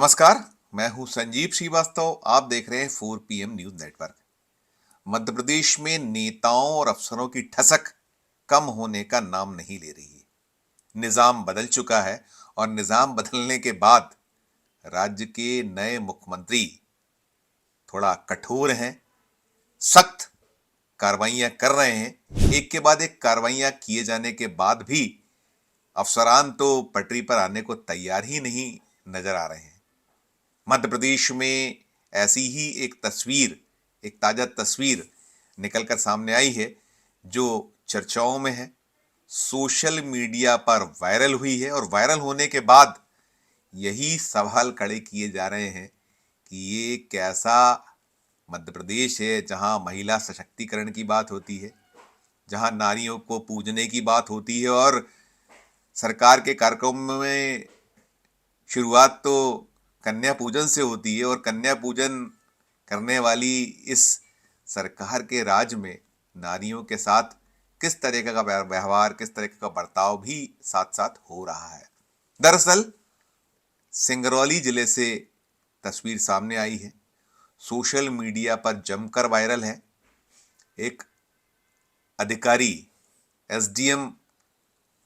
नमस्कार। मैं हूं संजीव श्रीवास्तव। आप देख रहे हैं 4 PM news network. Madhya Pradesh में नेताओं और अफसरों की ठसक कम होने का नाम नहीं ले रही है। निजाम बदल चुका है और निजाम बदलने के बाद राज्य के नए मुख्यमंत्री थोड़ा कठोर हैं, सख्त कार्रवाइयां कर रहे हैं। एक के बाद एक कार्रवाइयां किए जाने के बाद भी अफसरान तो पटरी पर आने को तैयार ही नहीं नजर आ रहे हैं। मध्य प्रदेश में ऐसी ही एक ताजा तस्वीर निकलकर सामने आई है जो चर्चाओं में है, सोशल मीडिया पर वायरल हुई है और वायरल होने के बाद यही सवाल खड़े किए जा रहे हैं कि ये कैसा मध्य प्रदेश है जहां महिला सशक्तिकरण की बात होती है, जहां नारियों को पूजने की बात होती है और सरकार के कार्यक्रम में शुरुआत तो कन्या पूजन से होती है और कन्या पूजन करने वाली इस सरकार के राज में नारियों के साथ किस तरीके का व्यवहार, किस तरीके का बर्ताव भी साथ साथ हो रहा है। दरअसल सिंगरौली जिले से तस्वीर सामने आई है, सोशल मीडिया पर जमकर वायरल है। एक अधिकारी, एसडीएम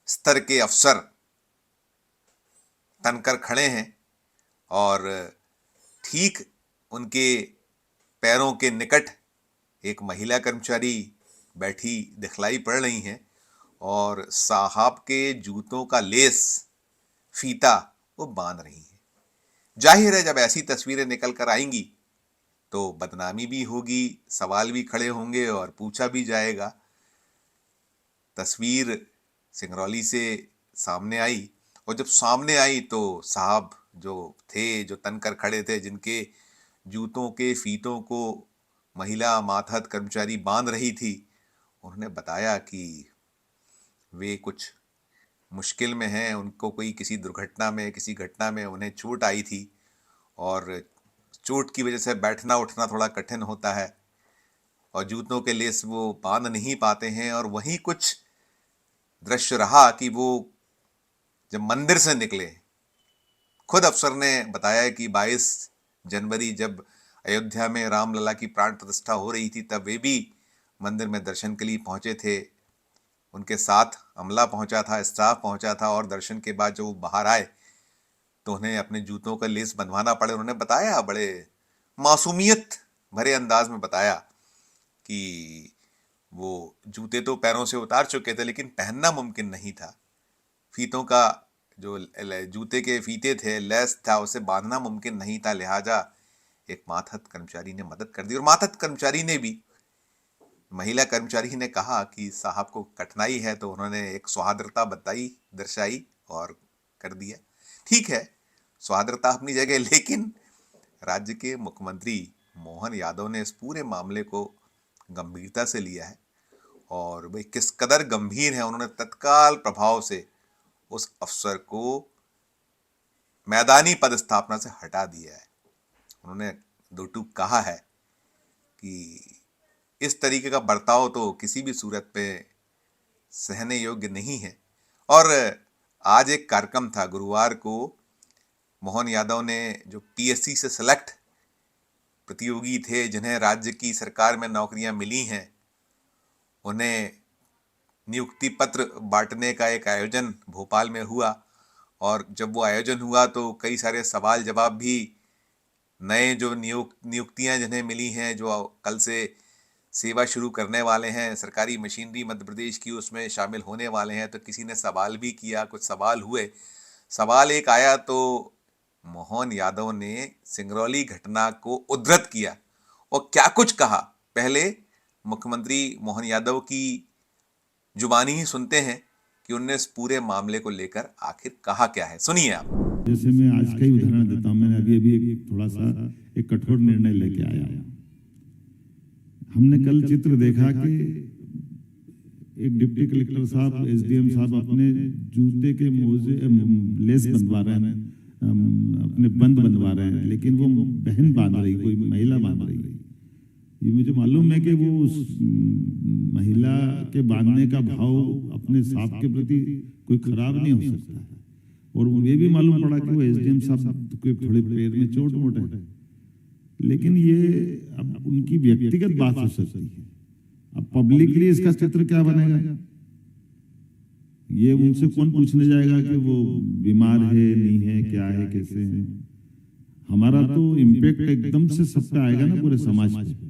स्तर के अफसर तनकर खड़े हैं और ठीक उनके पैरों के निकट एक महिला कर्मचारी बैठी दिखलाई पड़ रही हैं और साहब के जूतों का लेस, फीता वो बांध रही हैं। जाहिर है जब ऐसी तस्वीरें निकल कर आएंगी तो बदनामी भी होगी, सवाल भी खड़े होंगे और पूछा भी जाएगा। तस्वीर सिंगरौली से सामने आई और जब सामने आई तो साहब जो तनकर खड़े थे, जिनके जूतों के फीतों को महिला मातहत कर्मचारी बांध रही थी, उन्होंने बताया कि वे कुछ मुश्किल में हैं। उनको कोई किसी घटना में उन्हें चोट आई थी और चोट की वजह से बैठना उठना थोड़ा कठिन होता है और जूतों के लेस वो बांध नहीं पाते हैं। और वहीं कुछ दृश्य रहा कि वो जब मंदिर से निकले, खुद अफसर ने बताया कि 22 जनवरी जब अयोध्या में रामलला की प्राण प्रतिष्ठा हो रही थी तब वे भी मंदिर में दर्शन के लिए पहुंचे थे। उनके साथ अमला पहुंचा था, स्टाफ पहुंचा था और दर्शन के बाद जब वो बाहर आए तो उन्हें अपने जूतों का लेस बंधवाना पड़े। उन्होंने बताया, बड़े मासूमियत भरे अंदाज में बताया कि वो जूते तो पैरों से उतार चुके थे लेकिन पहनना मुमकिन नहीं था। फीतों का जो जूते के फीते थे, लेस था, उसे बांधना मुमकिन नहीं था। लिहाजा एक मातहत कर्मचारी ने मदद कर दी और मातहत कर्मचारी ने भी, महिला कर्मचारी ने कहा कि साहब को कठिनाई है तो उन्होंने एक सौहार्दता दर्शाई और कर दिया। ठीक है, सौहार्दता अपनी जगह, लेकिन राज्य के मुख्यमंत्री मोहन यादव ने इस पूरे मामले को गंभीरता से लिया है और वे किस कदर गंभीर हैं, उन्होंने तत्काल प्रभाव से उस अफसर को मैदानी पदस्थापना से हटा दिया है। उन्होंने दो टूक कहा है कि इस तरीके का बर्ताव तो किसी भी सूरत पे सहने योग्य नहीं है। और आज एक कार्यक्रम था, गुरुवार को मोहन यादव ने जो पीएससी से सेलेक्ट प्रतियोगी थे जिन्हें राज्य की सरकार में नौकरियां मिली हैं, उन्हें नियुक्ति पत्र बांटने का एक आयोजन भोपाल में हुआ और जब वो आयोजन हुआ तो कई सारे सवाल जवाब भी, नए जो नियुक्तियां जिन्हें मिली हैं, जो कल से सेवा शुरू करने वाले हैं, सरकारी मशीनरी मध्य प्रदेश की उसमें शामिल होने वाले हैं, तो किसी ने सवाल भी किया, कुछ सवाल हुए। सवाल एक आया तो मोहन यादव ने सिंगरौली घटना को उद्धृत किया और क्या कुछ कहा। पहले मुख्यमंत्री मोहन यादव की जुबानी ही सुनते हैं कि उन्होंने इस पूरे मामले को लेकर आखिर कहा क्या है। सुनिए आप। जैसे मैं आज का ही उदाहरण देता हूं, मैंने अभी एक थोड़ा सा एक कठोर निर्णय लेके आया। हमने कल चित्र देखा कि एक डिप्टी कलेक्टर साहब, एसडीएम साहब अपने जूते के मोजे लेस बनवा रहे हैं, अपने बंद बनवा रहे हैं, लेकिन वो बहन बांध रही, कोई महिला बांध रही है। ये मुझे मालूम है कि वो उस महिला के बांधने का भाव अपने साहब के प्रति कोई खराब नहीं हो सकता है। और ये भी मालूम पड़ा कि वो एसडीएम साहब के थोड़े पैर में चोट मोट है, लेकिन ये अब उनकी व्यक्तिगत बात हो सकती है। अब पब्लिकली इसका चित्र क्या बनेगा, ये उनसे कौन पूछने जाएगा कि वो बीमार है नहीं है, क्या है, कैसे है। हमारा तो इम्पैक्ट एकदम से सब पे आएगा ना, पूरे समाज पे।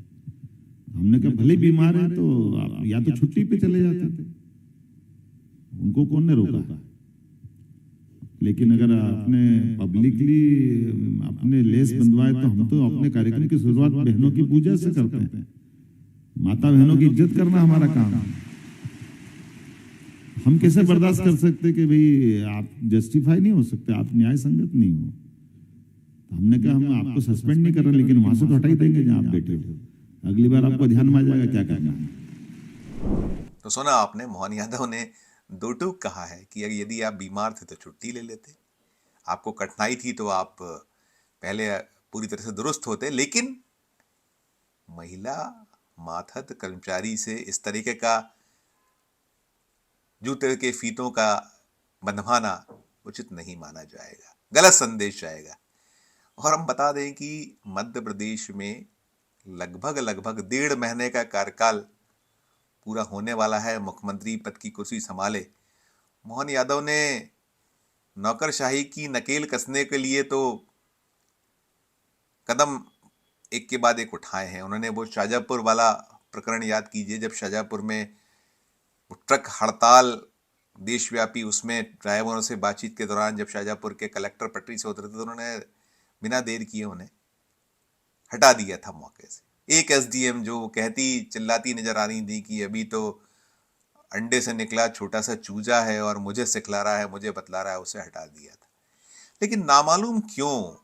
हमने कहा भले बीमार है तो आप या तो छुट्टी पे चले जाते थे, उनको कौन ने रोका। लेकिन अगर आपने पब्लिकली अपने लेस बंधवाए तो हम तो अपने कार्यक्रम की शुरुआत बहनों की पूजा से करते हैं। माता बहनों की इज्जत करना हमारा काम है। हम कैसे बर्दाश्त कर सकते कि भाई आप जस्टिफाई नहीं हो सकते, आप न्याय संगत नहीं हो। तो हमने कहा हम आपको सस्पेंड नहीं कर रहे, लेकिन वहां से तो हटा ही देंगे जहां आप बैठे हो। अगली बार आपको ध्यान में आ जाएगा क्या करना है। तो सुना आपने, मोहन यादव ने दो टूक कहा है कि यदि आप बीमार थे तो छुट्टी ले लेते, आपको कठिनाई थी तो आप पहले पूरी तरह से दुरुस्त होते, लेकिन महिला मातहत कर्मचारी से इस तरीके का जूते के फीतों का बंधवाना उचित नहीं माना जाएगा, गलत संदेश जाएगा। और हम बता दें कि मध्य प्रदेश में लगभग 1.5 महीने का कार्यकाल पूरा होने वाला है। मुख्यमंत्री पद की कुर्सी संभाले मोहन यादव ने नौकरशाही की नकेल कसने के लिए तो कदम एक के बाद एक उठाए हैं। उन्होंने वो शाहजहाँपुर वाला प्रकरण याद कीजिए, जब शाहजहाँपुर में ट्रक हड़ताल देशव्यापी, उसमें ड्राइवरों से बातचीत के दौरान जब शाहजहाँपुर के कलेक्टर पटरी से उतरे थे तो उन्होंने बिना देर किए उन्हें हटा दिया था मौके से। एक एसडीएम जो कहती चिल्लाती नजर आ रही थी कि अभी तो अंडे से निकला छोटा सा चूजा है और मुझे सिखला रहा है, मुझे बतला रहा है, उसे हटा दिया था। लेकिन नामालूम क्यों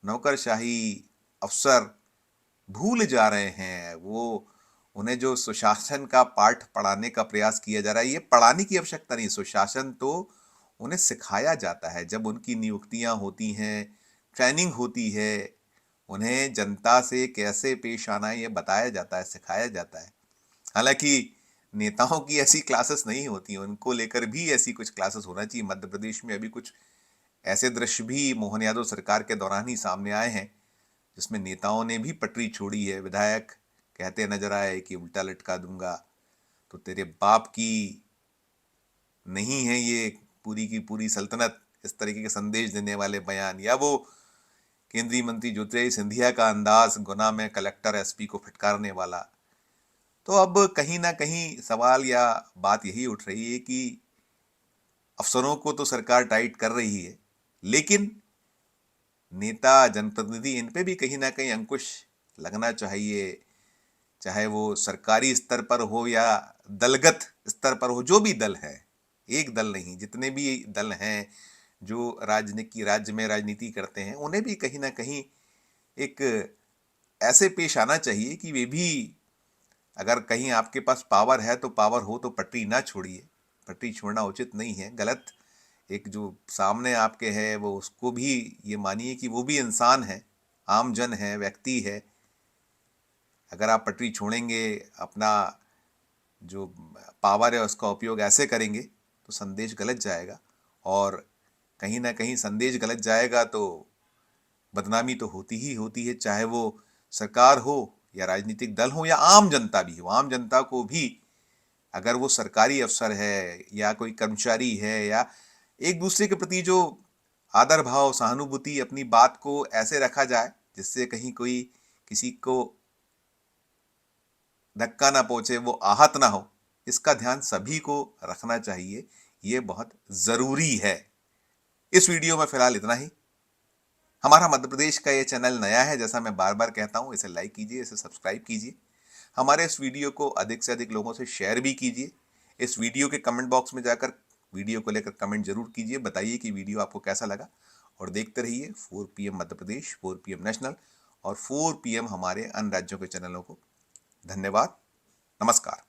नौकरशाही अफसर भूल जा रहे हैं वो, उन्हें जो सुशासन का पाठ पढ़ाने का प्रयास किया जा रहा है। ये पढ़ाने की आवश्यकता नहीं, सुशासन तो उन्हें सिखाया जाता है। जब उनकी नियुक्तियां होती हैं, ट्रेनिंग होती है, उन्हें जनता से कैसे पेश आना है ये बताया जाता है, सिखाया जाता है। हालांकि नेताओं की ऐसी क्लासेस नहीं होती, उनको लेकर भी ऐसी कुछ क्लासेस होना चाहिए। मध्य प्रदेश में अभी कुछ ऐसे दृश्य भी मोहन यादव सरकार के दौरान ही सामने आए हैं जिसमें नेताओं ने भी पटरी छोड़ी है। विधायक कहते नजर आए कि उल्टा लटका दूंगा तो तेरे बाप की नहीं है ये पूरी की पूरी सल्तनत, इस तरीके के संदेश देने वाले बयान। या वो केंद्रीय मंत्री ज्योतिरादित्य सिंधिया का अंदाज गुना में कलेक्टर एसपी को फटकारने वाला। तो अब कहीं ना कहीं सवाल या बात यही उठ रही है कि अफसरों को तो सरकार टाइट कर रही है, लेकिन नेता जनप्रतिनिधि इन पे भी कहीं ना कहीं अंकुश लगना चाहिए, चाहे वो सरकारी स्तर पर हो या दलगत स्तर पर हो। जो भी दल है, एक दल नहीं, जितने भी दल हैं जो राज्य में राजनीति करते हैं, उन्हें भी कहीं ना कहीं एक ऐसे पेश आना चाहिए कि वे भी, अगर कहीं आपके पास पावर है तो पावर हो तो पटरी ना छोड़िए। पटरी छोड़ना उचित नहीं है, गलत। एक जो सामने आपके है वो, उसको भी ये मानिए कि वो भी इंसान है, आम जन है, व्यक्ति है। अगर आप पटरी छोड़ेंगे, अपना जो पावर है उसका उपयोग ऐसे करेंगे तो संदेश गलत जाएगा, और कहीं ना कहीं संदेश गलत जाएगा तो बदनामी तो होती ही होती है, चाहे वो सरकार हो या राजनीतिक दल हो या आम जनता भी हो। आम जनता को भी अगर वो सरकारी अफसर है या कोई कर्मचारी है, या एक दूसरे के प्रति जो आदर भाव, सहानुभूति, अपनी बात को ऐसे रखा जाए जिससे कहीं कोई किसी को धक्का ना पहुंचे, वो आहत ना हो, इसका ध्यान सभी को रखना चाहिए। ये बहुत जरूरी है। इस वीडियो में फिलहाल इतना ही। हमारा मध्य प्रदेश का ये चैनल नया है, जैसा मैं बार बार कहता हूं, इसे लाइक कीजिए, इसे सब्सक्राइब कीजिए, हमारे इस वीडियो को अधिक से अधिक लोगों से शेयर भी कीजिए। इस वीडियो के कमेंट बॉक्स में जाकर वीडियो को लेकर कमेंट जरूर कीजिए, बताइए कि वीडियो आपको कैसा लगा। और देखते रहिए 4 PM Madhya Pradesh, 4 PM national और 4 PM हमारे अन्य राज्यों के चैनलों को। धन्यवाद, नमस्कार।